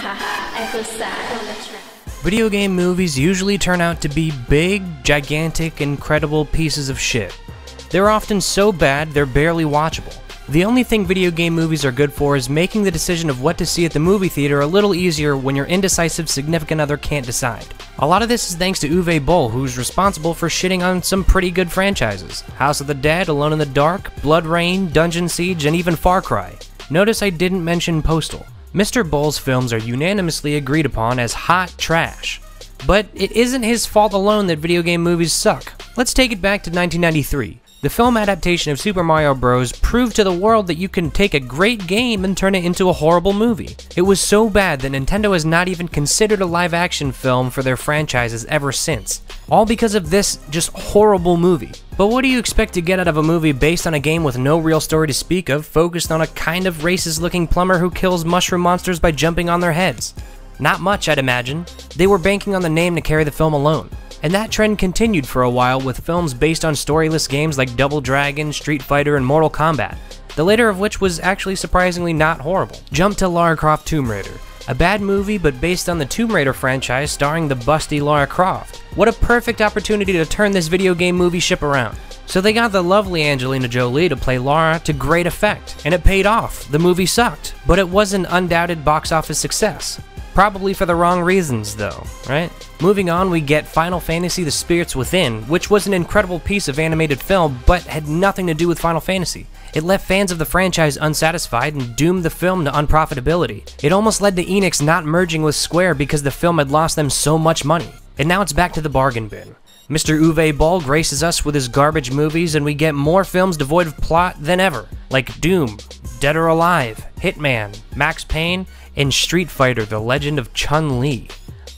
I feel sad on the track. Video game movies usually turn out to be big, gigantic, incredible pieces of shit. They're often so bad they're barely watchable. The only thing video game movies are good for is making the decision of what to see at the movie theater a little easier when your indecisive significant other can't decide. A lot of this is thanks to Uwe Boll, who's responsible for shitting on some pretty good franchises. House of the Dead, Alone in the Dark, Blood Rain, Dungeon Siege, and even Far Cry. Notice I didn't mention Postal. Mr. Boll's films are unanimously agreed upon as hot trash. But it isn't his fault alone that video game movies suck. Let's take it back to 1993. The film adaptation of Super Mario Bros. Proved to the world that you can take a great game and turn it into a horrible movie. It was so bad that Nintendo has not even considered a live-action film for their franchises ever since. All because of this just horrible movie. But what do you expect to get out of a movie based on a game with no real story to speak of, focused on a kind of racist-looking plumber who kills mushroom monsters by jumping on their heads? Not much, I'd imagine. They were banking on the name to carry the film alone. And that trend continued for a while with films based on storyless games like Double Dragon, Street Fighter, and Mortal Kombat, the later of which was actually surprisingly not horrible. Jump to Lara Croft Tomb Raider. A bad movie, but based on the Tomb Raider franchise starring the busty Lara Croft. What a perfect opportunity to turn this video game movie ship around. So they got the lovely Angelina Jolie to play Lara to great effect, and it paid off. The movie sucked, but it was an undoubted box office success. Probably for the wrong reasons though, right? Moving on, we get Final Fantasy The Spirits Within, which was an incredible piece of animated film, but had nothing to do with Final Fantasy. It left fans of the franchise unsatisfied and doomed the film to unprofitability. It almost led to Enix not merging with Square because the film had lost them so much money. And now it's back to the bargain bin. Mr. Uwe Boll graces us with his garbage movies and we get more films devoid of plot than ever, like Doom, Dead or Alive, Hitman, Max Payne, and Street Fighter: The Legend of Chun-Li.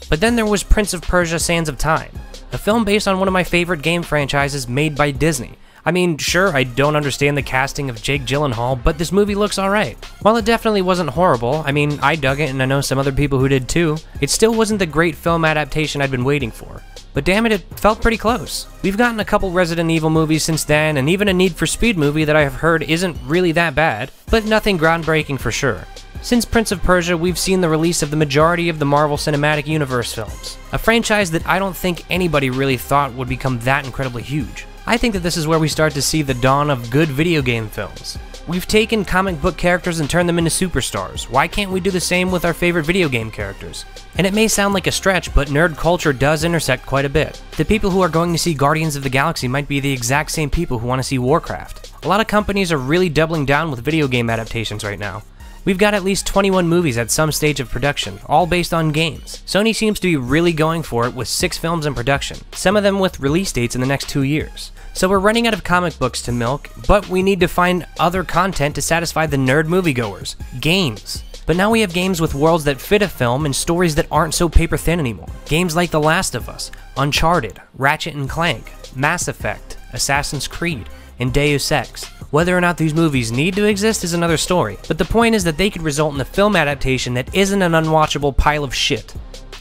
But then there was Prince of Persia: Sands of Time, a film based on one of my favorite game franchises made by Disney. I mean, sure, I don't understand the casting of Jake Gyllenhaal, but this movie looks alright. While it definitely wasn't horrible, I mean, I dug it and I know some other people who did too, it still wasn't the great film adaptation I'd been waiting for. But damn it, it felt pretty close. We've gotten a couple Resident Evil movies since then, and even a Need for Speed movie that I have heard isn't really that bad, but nothing groundbreaking for sure. Since Prince of Persia, we've seen the release of the majority of the Marvel Cinematic Universe films, a franchise that I don't think anybody really thought would become that incredibly huge. I think that this is where we start to see the dawn of good video game films. We've taken comic book characters and turned them into superstars. Why can't we do the same with our favorite video game characters? And it may sound like a stretch, but nerd culture does intersect quite a bit. The people who are going to see Guardians of the Galaxy might be the exact same people who want to see Warcraft. A lot of companies are really doubling down with video game adaptations right now. We've got at least 21 movies at some stage of production, all based on games. Sony seems to be really going for it with 6 films in production, some of them with release dates in the next 2 years. So we're running out of comic books to milk, but we need to find other content to satisfy the nerd moviegoers. Games. But now we have games with worlds that fit a film and stories that aren't so paper thin anymore. Games like The Last of Us, Uncharted, Ratchet & Clank, Mass Effect, Assassin's Creed, and Deus Ex. Whether or not these movies need to exist is another story, but the point is that they could result in a film adaptation that isn't an unwatchable pile of shit.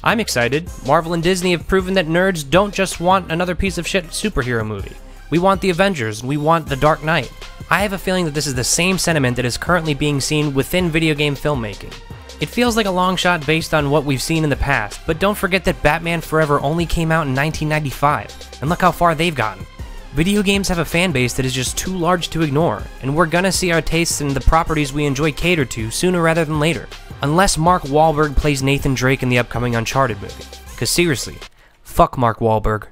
I'm excited. Marvel and Disney have proven that nerds don't just want another piece of shit superhero movie. We want the Avengers, and we want The Dark Knight. I have a feeling that this is the same sentiment that is currently being seen within video game filmmaking. It feels like a long shot based on what we've seen in the past, but don't forget that Batman Forever only came out in 1995, and look how far they've gotten. Video games have a fan base that is just too large to ignore, and we're gonna see our tastes in the properties we enjoy catered to sooner rather than later. Unless Mark Wahlberg plays Nathan Drake in the upcoming Uncharted movie. Cause seriously, fuck Mark Wahlberg.